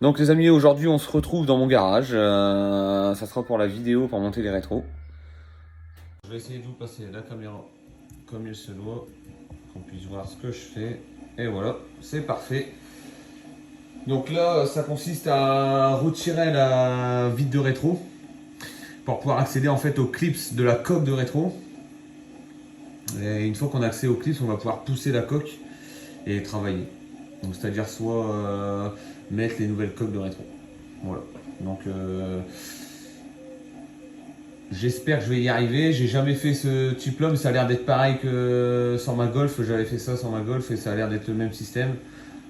Donc les amis, aujourd'hui on se retrouve dans mon garage. Ça sera pour la vidéo, pour monter les rétros. Je vais essayer de vous passer la caméra comme il se doit, qu'on puisse voir ce que je fais. Et voilà, c'est parfait. Donc là, ça consiste à retirer la vitre de rétro pour pouvoir accéder en fait aux clips de la coque de rétro. Et une fois qu'on a accès aux clips, on va pouvoir pousser la coque et travailler. Donc c'est-à-dire soit mettre les nouvelles coques de rétro. Voilà. Donc j'espère que je vais y arriver. J'ai jamais fait ce type-là, mais ça a l'air d'être pareil que sur ma Golf. J'avais fait ça sur ma Golf et ça a l'air d'être le même système.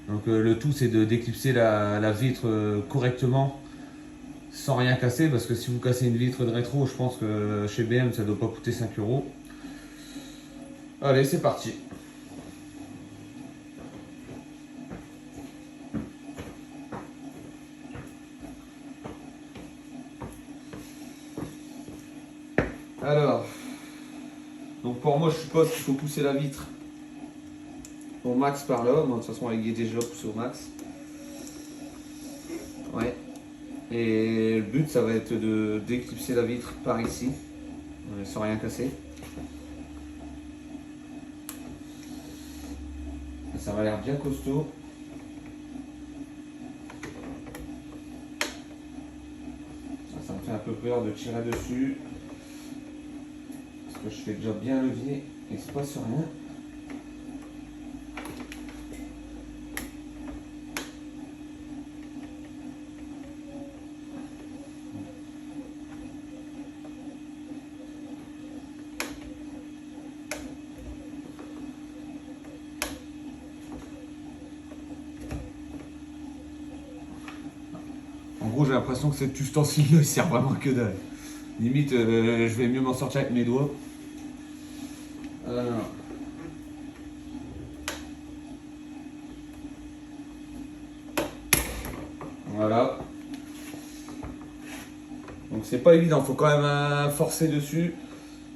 Donc le tout c'est de d'éclipser la vitre correctement sans rien casser, parce que si vous cassez une vitre de rétro, je pense que chez BM ça doit pas coûter 5 euros. Allez, c'est parti. Alors, donc pour moi je suppose qu'il faut pousser la vitre au max par là. Moi, de toute façon elle est déjà poussée au max. Ouais. Et le but ça va être d'éclipser la vitre par ici, sans rien casser. Ça m'a l'air bien costaud. Ça me fait un peu peur de tirer dessus. Parce que je fais déjà bien levier et il ne se passe rien. En gros, j'ai l'impression que cet ustensile ne sert vraiment que dalle. Limite, je vais mieux m'en sortir avec mes doigts. Alors. Voilà. Donc c'est pas évident, faut quand même forcer dessus.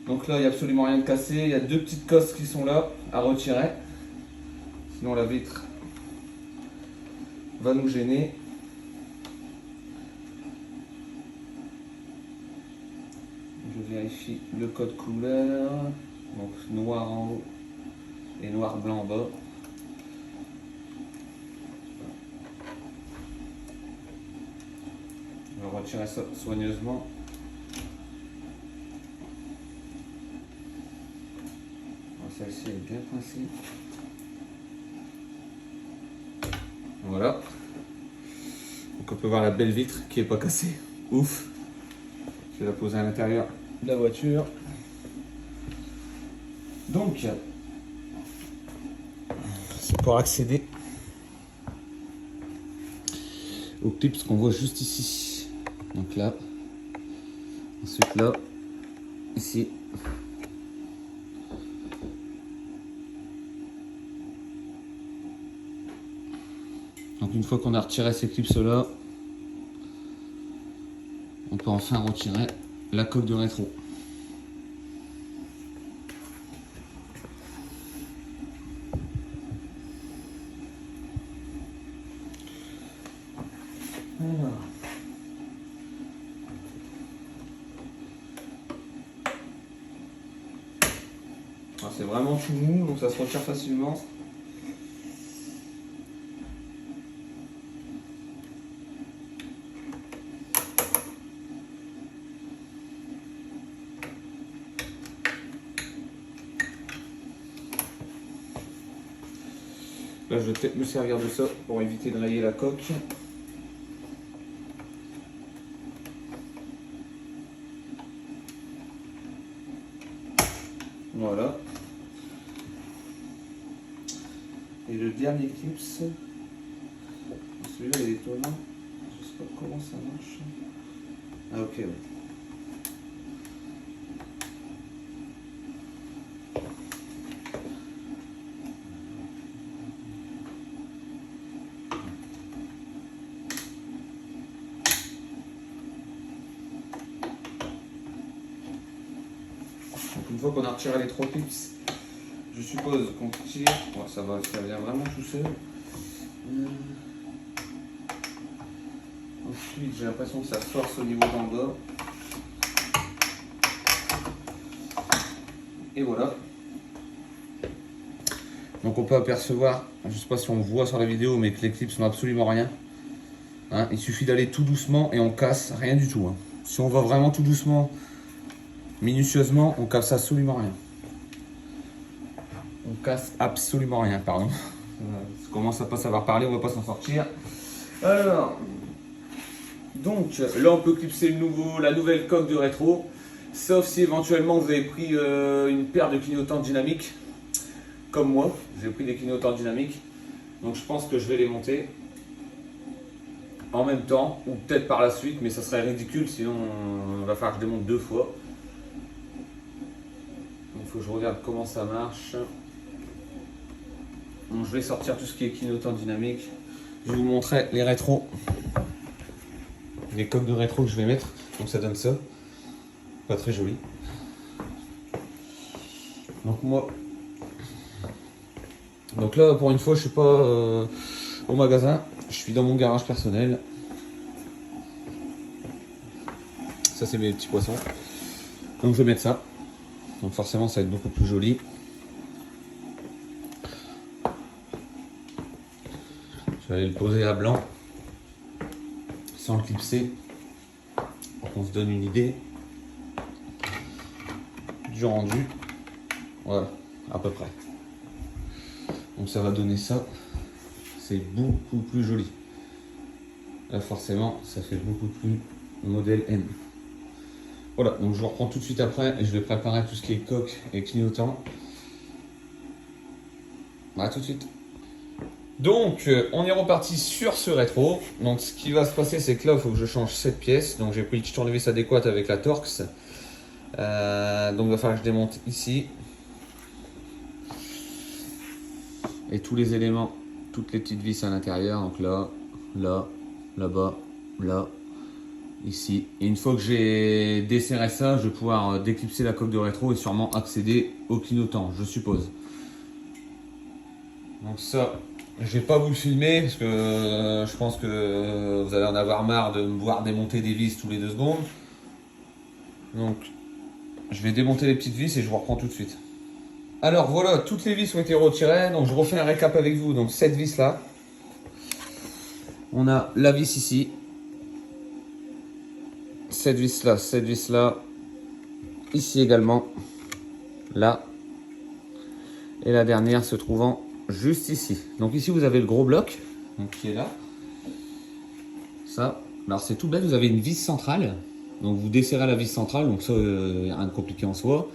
Donc là, il n'y a absolument rien de cassé. Il y a deux petites cosses qui sont là à retirer. Sinon la vitre va nous gêner. Je vérifie le code couleur. Donc noir en haut et noir blanc en bas. On va retirer ça soigneusement. Celle-ci est bien pincée. Voilà. Donc on peut voir la belle vitre qui n'est pas cassée. Ouf. Je vais la poser à l'intérieur de la voiture. Donc, c'est pour accéder aux clips qu'on voit juste ici. Donc là, ensuite là, ici. Donc une fois qu'on a retiré ces clips là, on peut enfin retirer la coque de rétro. Alors. C'est vraiment tout mou, donc ça se retire facilement. Là, je vais peut-être me servir de ça pour éviter de rayer la coque. Voilà. Et le dernier clip, celui-là il est étonnant. Je sais pas comment ça marche. Ah ok, ouais. Donc une fois qu'on a retiré les trois clips, je suppose qu'on tire. Ouais, ça vient vraiment tout seul. Ensuite, j'ai l'impression que ça force au niveau d'en bas. Et voilà. Donc on peut apercevoir, je ne sais pas si on voit sur la vidéo, mais que les clips sont absolument rien. Hein, il suffit d'aller tout doucement et on casse rien du tout. Hein. Si on va vraiment tout doucement, minutieusement, on casse absolument rien. On casse absolument rien, pardon. On commence à pas savoir parler, on va pas s'en sortir. Alors, donc là on peut clipser la nouvelle coque de rétro. Sauf si éventuellement vous avez pris une paire de clignotants dynamiques. Comme moi, j'ai pris des clignotants dynamiques. Donc je pense que je vais les monter en même temps, ou peut-être par la suite, mais ça serait ridicule, sinon il va falloir que je démonte 2 fois. Il faut que je regarde comment ça marche. Donc, je vais sortir tout ce qui est clignotant dynamique. Je vais vous montrer les rétros. Les coques de rétro que je vais mettre. Donc ça donne ça. Pas très joli. Donc moi... Donc là, pour une fois, je suis pas au magasin. Je suis dans mon garage personnel. Ça, c'est mes petits poissons. Donc je vais mettre ça. Donc forcément, ça va être beaucoup plus joli. Je vais aller le poser à blanc. Sans le clipser. Pour qu'on se donne une idée du rendu. Voilà, à peu près. Donc ça va donner ça. C'est beaucoup plus joli. Là forcément, ça fait beaucoup plus modèle M. Voilà, donc je vous reprends tout de suite après et je vais préparer tout ce qui est coque et clignotant. À tout de suite. Donc on est reparti sur ce rétro. Donc ce qui va se passer, c'est que là il faut que je change cette pièce. Donc j'ai pris le petit tournevis adéquat avec la Torx. Donc il va falloir que je démonte ici. Et tous les éléments, toutes les petites vis à l'intérieur. Donc là, là, là-bas, là, ici. Et une fois que j'ai desserré ça, je vais pouvoir déclipser la coque de rétro et sûrement accéder au clignotant, je suppose. Donc ça, je vais pas vous le filmer parce que je pense que vous allez en avoir marre de me voir démonter des vis tous les 2 secondes. Donc je vais démonter les petites vis et je vous reprends tout de suite. Alors voilà, toutes les vis ont été retirées, donc je refais un récap avec vous. Donc cette vis là, on a la vis ici, cette vis là, ici également, là, et la dernière se trouvant juste ici. Donc ici vous avez le gros bloc, donc, qui est là. Ça, alors c'est tout bête, vous avez une vis centrale, donc vous desserrez la vis centrale, donc ça, rien de compliqué en soi.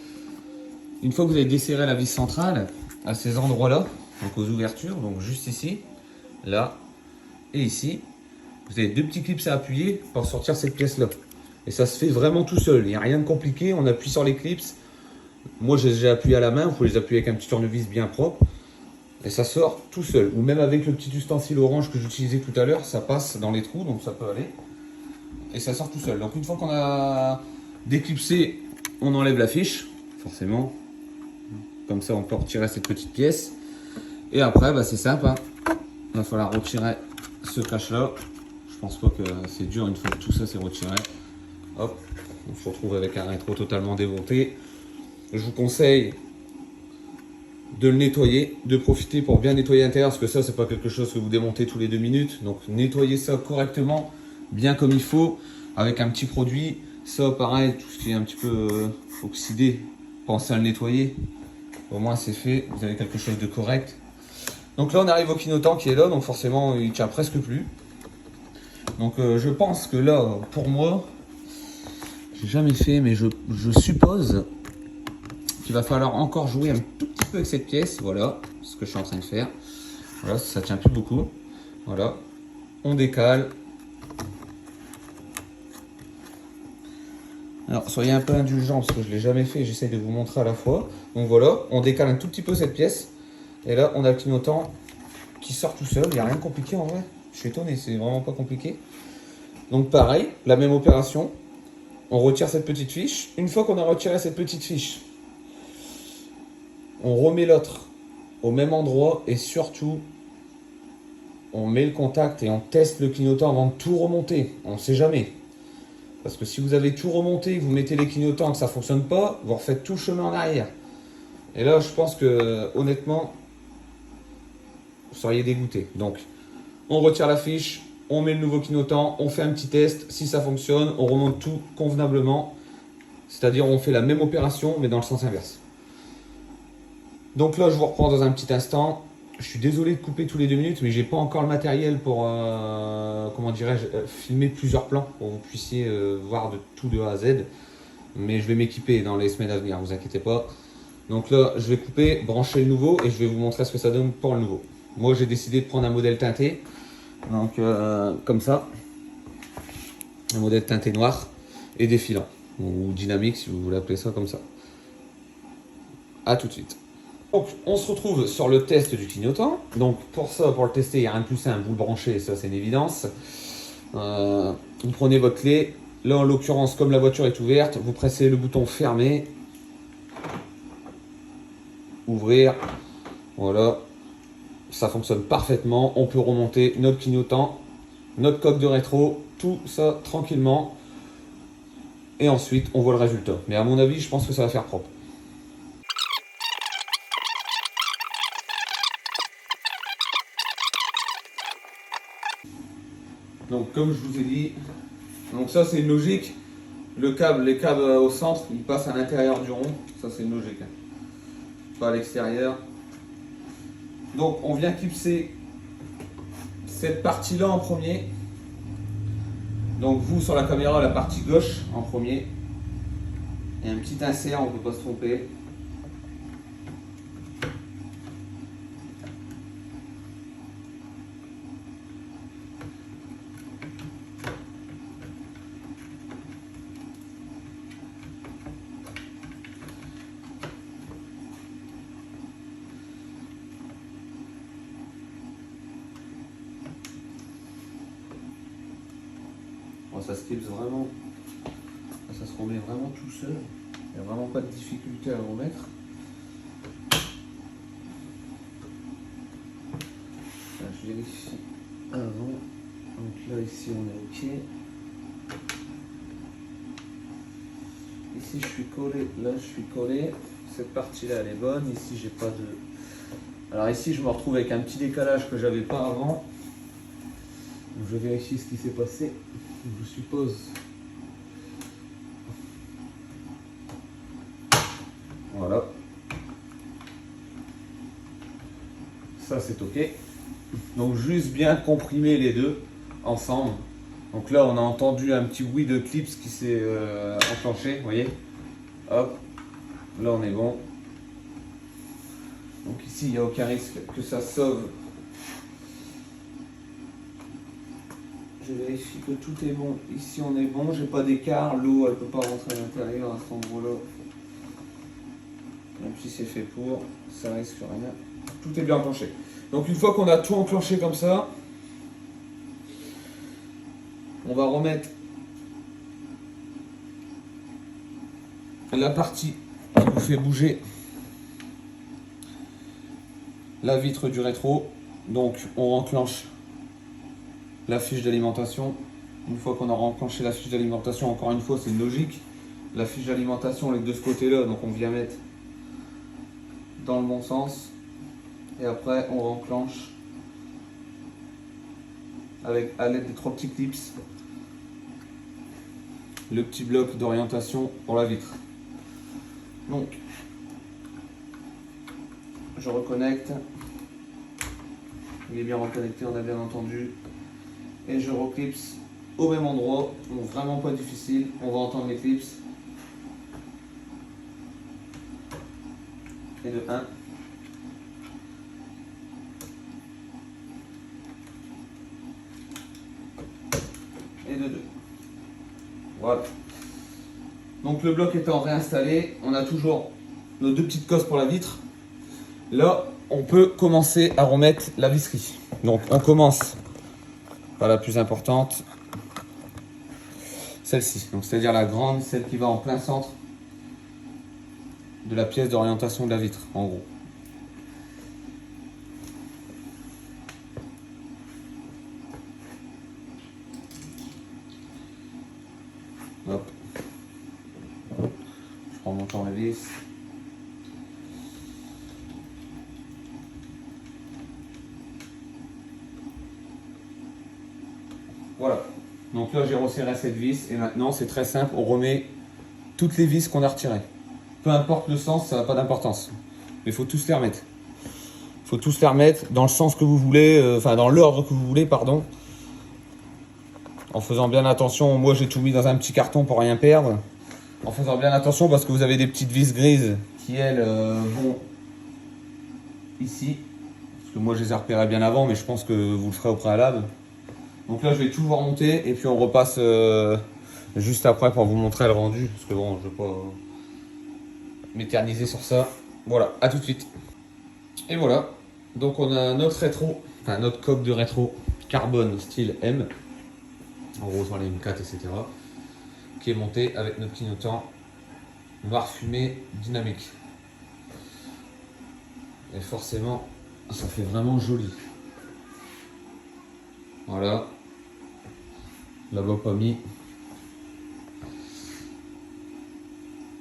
Une fois que vous avez desserré la vis centrale, à ces endroits-là, donc aux ouvertures, donc juste ici, là et ici, vous avez 2 petits clips à appuyer pour sortir cette pièce-là. Et ça se fait vraiment tout seul, il n'y a rien de compliqué, on appuie sur les clips. Moi j'ai appuyé à la main, il faut les appuyer avec un petit tournevis bien propre. Et ça sort tout seul. Ou même avec le petit ustensile orange que j'utilisais tout à l'heure, ça passe dans les trous, donc ça peut aller. Et ça sort tout seul. Donc une fois qu'on a déclipsé, on enlève la fiche, forcément. Comme ça, on peut retirer cette petite pièce. Et après, bah, c'est simple. Hein. Il va falloir retirer ce cache-là. Je pense pas que c'est dur une fois que tout ça c'est retiré. Hop, on se retrouve avec un rétro totalement démonté. Je vous conseille de le nettoyer, de profiter pour bien nettoyer l'intérieur, parce que ça, c'est pas quelque chose que vous démontez tous les 2 minutes. Donc, nettoyez ça correctement, bien comme il faut, avec un petit produit. Ça, pareil, tout ce qui est un petit peu oxydé, pensez à le nettoyer. Au moins c'est fait, vous avez quelque chose de correct. Donc là on arrive au clignotant qui est là, donc forcément il tient presque plus. Donc je pense que là, pour moi, j'ai jamais fait, mais je suppose qu'il va falloir encore jouer un tout petit peu avec cette pièce. Voilà ce que je suis en train de faire. Voilà, ça tient plus beaucoup. Voilà, on décale. Alors, soyez un peu indulgents parce que je ne l'ai jamais fait, j'essaie de vous montrer à la fois. Donc voilà, on décale un tout petit peu cette pièce. Et là, on a le clignotant qui sort tout seul. Il n'y a rien de compliqué en vrai. Je suis étonné, c'est vraiment pas compliqué. Donc pareil, la même opération. On retire cette petite fiche. Une fois qu'on a retiré cette petite fiche, on remet l'autre au même endroit. Et surtout, on met le contact et on teste le clignotant avant de tout remonter. On ne sait jamais. Parce que si vous avez tout remonté, que vous mettez les clignotants, que ça ne fonctionne pas, vous refaites tout le chemin en arrière. Et là, je pense que, honnêtement, vous seriez dégoûté. Donc, on retire la fiche, on met le nouveau clignotant, on fait un petit test. Si ça fonctionne, on remonte tout convenablement. C'est-à-dire, on fait la même opération, mais dans le sens inverse. Donc là, je vous reprends dans un petit instant. Je suis désolé de couper tous les 2 minutes, mais j'ai pas encore le matériel pour, comment dirais-je, filmer plusieurs plans pour que vous puissiez voir de tout de A à Z. Mais je vais m'équiper dans les semaines à venir, vous inquiétez pas. Donc là, je vais couper, brancher le nouveau et je vais vous montrer ce que ça donne pour le nouveau. Moi, j'ai décidé de prendre un modèle teinté, donc comme ça, un modèle teinté noir et défilant, ou dynamique si vous voulez appeler ça comme ça. A tout de suite. Donc, on se retrouve sur le test du clignotant. Donc, pour ça, pour le tester, il n'y a rien de plus simple. Vous le branchez, ça c'est une évidence. Vous prenez votre clé. Là, en l'occurrence, comme la voiture est ouverte, vous pressez le bouton fermer. Ouvrir. Voilà. Ça fonctionne parfaitement. On peut remonter notre clignotant, notre coque de rétro, tout ça tranquillement. Et ensuite, on voit le résultat. Mais à mon avis, je pense que ça va faire propre. Donc comme je vous ai dit, donc ça c'est une logique. Les câbles au centre, ils passent à l'intérieur du rond. Ça c'est une logique. Pas à l'extérieur. Donc on vient clipser cette partie-là en premier. Donc vous sur la caméra, la partie gauche en premier. Et un petit insert, on ne peut pas se tromper. Bon, ça se clipse vraiment, ça se remet vraiment tout seul. Il n'y a vraiment pas de difficulté à le remettre. Là, je vérifie avant. Donc là, ici, on est OK. Ici, je suis collé. Là, je suis collé. Cette partie-là, elle est bonne. Ici, j'ai pas de... Alors ici, je me retrouve avec un petit décalage que j'avais pas avant. Donc, je vérifie ce qui s'est passé. Je suppose. Voilà. Ça, c'est OK. Donc, juste bien comprimer les deux ensemble. Donc là, on a entendu un petit bruit de clips qui s'est enclenché. Vous voyez? Hop. Là, on est bon. Donc ici, il n'y a aucun risque que ça sauve. Je vérifie que tout est bon. Ici, on est bon. J'ai pas d'écart. L'eau, elle ne peut pas rentrer à l'intérieur à cet endroit-là. Même si c'est fait pour, ça risque rien. Tout est bien enclenché. Donc une fois qu'on a tout enclenché comme ça, on va remettre la partie qui vous fait bouger la vitre du rétro. Donc on enclenche la fiche d'alimentation. Une fois qu'on aura enclenché la fiche d'alimentation, encore une fois c'est logique. La fiche d'alimentation elle est de ce côté là, donc on vient mettre dans le bon sens. Et après on enclenche avec à l'aide des 3 petits clips le petit bloc d'orientation pour la vitre. Donc je reconnecte. Il est bien reconnecté, on a bien entendu. Et je reclipse au même endroit. Donc vraiment pas difficile. On va entendre les clips. Et de 1. Et de 2. Voilà. Donc le bloc étant réinstallé, on a toujours nos 2 petites cosses pour la vitre. Là, on peut commencer à remettre la visserie. Donc on commence par la plus importante, celle-ci. Donc c'est-à-dire la grande, celle qui va en plein centre de la pièce d'orientation de la vitre, en gros. Hop. Je prends mon tournevis. Voilà. Donc là, j'ai resserré cette vis et maintenant, c'est très simple. On remet toutes les vis qu'on a retirées. Peu importe le sens, ça n'a pas d'importance. Mais il faut tous les remettre. Il faut tous les remettre dans le sens que vous voulez, enfin dans l'ordre que vous voulez, pardon. En faisant bien attention, moi j'ai tout mis dans un petit carton pour rien perdre. En faisant bien attention parce que vous avez des petites vis grises qui elles vont ici. Parce que moi je les ai repérées bien avant, mais je pense que vous le ferez au préalable. Donc là je vais tout vous remonter et puis on repasse juste après pour vous montrer le rendu. Parce que bon, je ne vais pas m'éterniser sur ça. Voilà, à tout de suite. Et voilà, donc on a notre rétro, enfin notre coque de rétro carbone style M. En gros sur les M4 etc. Qui est monté avec notre clignotant noir fumé dynamique. Et forcément, ça fait vraiment joli. Voilà. Là-bas pas mis.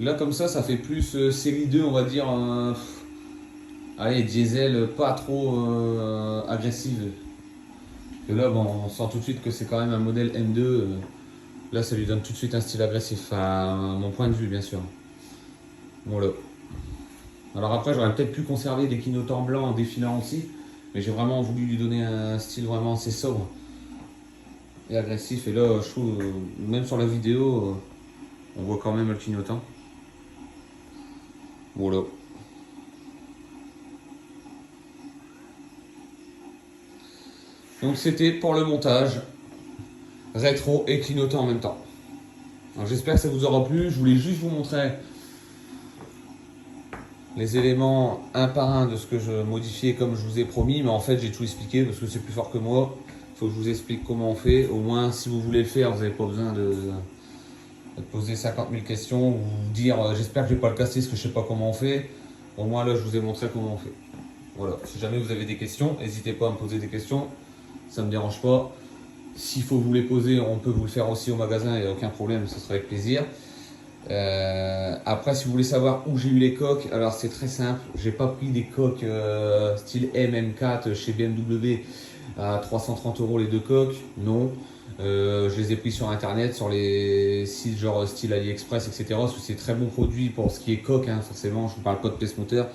Là comme ça fait plus série 2 on va dire. Allez, diesel pas trop agressive. Et là bon, on sent tout de suite que c'est quand même un modèle M2. Là ça lui donne tout de suite un style agressif. Enfin, mon point de vue bien sûr. Voilà. Alors après j'aurais peut-être pu conserver des clignotants blancs en défilant aussi. Mais j'ai vraiment voulu lui donner un style vraiment assez sobre et agressif. Et là je trouve, même sur la vidéo, on voit quand même le clignotant. Voilà. Donc c'était pour le montage rétro et clignotant en même temps. J'espère que ça vous aura plu. Je voulais juste vous montrer les éléments un par un de ce que je modifiais comme je vous ai promis. Mais en fait j'ai tout expliqué parce que c'est plus fort que moi. Il faut que je vous explique comment on fait. Au moins si vous voulez le faire, vous n'avez pas besoin de poser 50 000 questions ou dire j'espère que je ne vais pas le casser parce que je ne sais pas comment on fait. Au moins là je vous ai montré comment on fait. Voilà. Si jamais vous avez des questions, n'hésitez pas à me poser des questions. Ça ne me dérange pas. S'il faut vous les poser, on peut vous le faire aussi au magasin, il n'y a aucun problème, ce sera avec plaisir. Après, si vous voulez savoir où j'ai eu les coques, alors c'est très simple. J'ai pas pris des coques style MM4 chez BMW à 330 € les deux coques, non. Je les ai pris sur internet, sur les sites genre style AliExpress, etc. Parce que c'est très bon produit pour ce qui est coque, hein, forcément. Je ne parle pas de pièce moteur,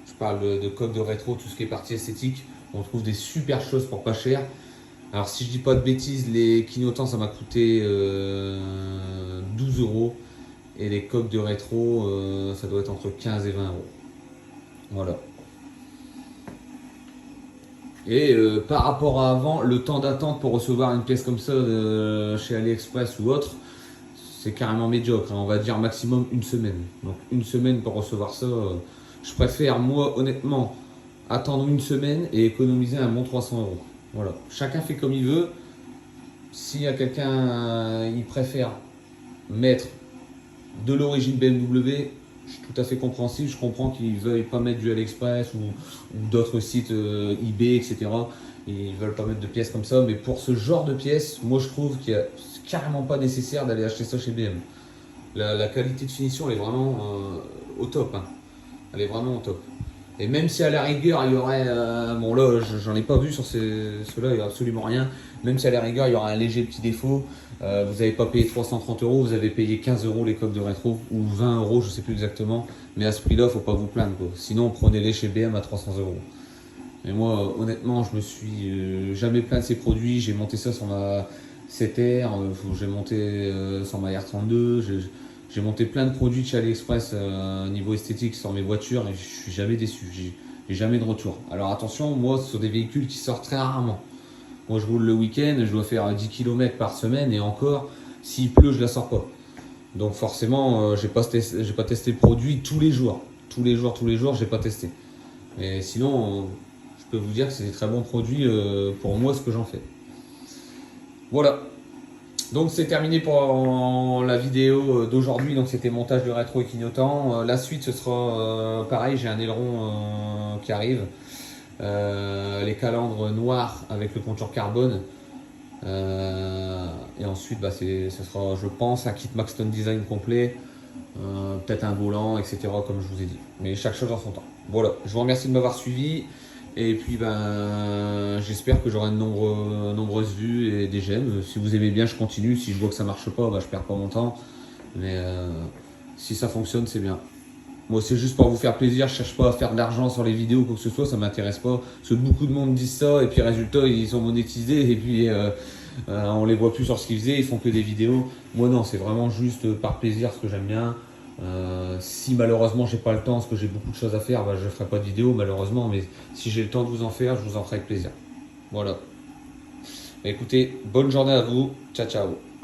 je parle de coque de rétro, tout ce qui est partie esthétique. On trouve des super choses pour pas cher. Alors si je dis pas de bêtises, les clignotants ça m'a coûté 12 € et les coques de rétro ça doit être entre 15 et 20 €. Voilà. Et par rapport à avant, le temps d'attente pour recevoir une pièce comme ça chez AliExpress ou autre, c'est carrément médiocre, hein. On va dire maximum une semaine. Donc une semaine pour recevoir ça, je préfère moi honnêtement attendre une semaine et économiser un bon 300 €. Voilà, chacun fait comme il veut. S'il y a quelqu'un, il préfère mettre de l'origine BMW, je suis tout à fait compréhensible. Je comprends qu'ils ne veuillent pas mettre du AliExpress ou d'autres sites eBay, etc. Ils ne veulent pas mettre de pièces comme ça. Mais pour ce genre de pièces, moi je trouve qu'il n'est carrément pas nécessaire d'aller acheter ça chez BM. La qualité de finition elle est vraiment au top, hein. Elle est vraiment au top. Et même si à la rigueur il y aurait, bon là j'en ai pas vu sur ceux-là, il n'y a absolument rien. Même si à la rigueur il y aura un léger petit défaut, vous n'avez pas payé 330 €, vous avez payé 15 € les coques de rétro, ou 20 €, je sais plus exactement. Mais à ce prix-là, faut pas vous plaindre, quoi. Sinon prenez-les chez BM à 300 €. Mais moi honnêtement je me suis jamais plaint de ces produits, j'ai monté ça sur ma 7R, j'ai monté sur ma R32, j'ai monté plein de produits de chez AliExpress niveau esthétique sur mes voitures et je suis jamais déçu, j'ai jamais de retour. Alors attention, moi ce sont des véhicules qui sortent très rarement. Moi je roule le week-end, je dois faire 10 km par semaine et encore, s'il pleut je la sors pas. Donc forcément j'ai pas testé le produit tous les jours, j'ai pas testé. Mais sinon je peux vous dire que c'est des très bons produits pour moi ce que j'en fais. Voilà. Donc c'est terminé pour la vidéo d'aujourd'hui, donc c'était montage de rétro et clignotant. La suite ce sera pareil, j'ai un aileron qui arrive, les calandres noirs avec le contour carbone. Et ensuite, bah, ce sera, je pense, un kit Maxton Design complet, peut-être un volant, etc. comme je vous ai dit. Mais chaque chose en son temps. Voilà, je vous remercie de m'avoir suivi. Et puis, ben, j'espère que j'aurai de nombreuses vues et des j'aime. Si vous aimez bien, je continue. Si je vois que ça marche pas, bah, je perds pas mon temps. Mais si ça fonctionne, c'est bien. Moi, c'est juste pour vous faire plaisir. Je cherche pas à faire de l'argent sur les vidéos ou quoi que ce soit. Ça m'intéresse pas. Parce que beaucoup de monde disent ça. Et puis, résultat, ils sont monétisés. Et puis, on les voit plus sur ce qu'ils faisaient. Ils font que des vidéos. Moi, non, c'est vraiment juste par plaisir, ce que j'aime bien. Si malheureusement j'ai pas le temps, parce que j'ai beaucoup de choses à faire, bah, je ferai pas de vidéo malheureusement. Mais si j'ai le temps de vous en faire, je vous en ferai avec plaisir. Voilà. Bah, écoutez, bonne journée à vous. Ciao, ciao.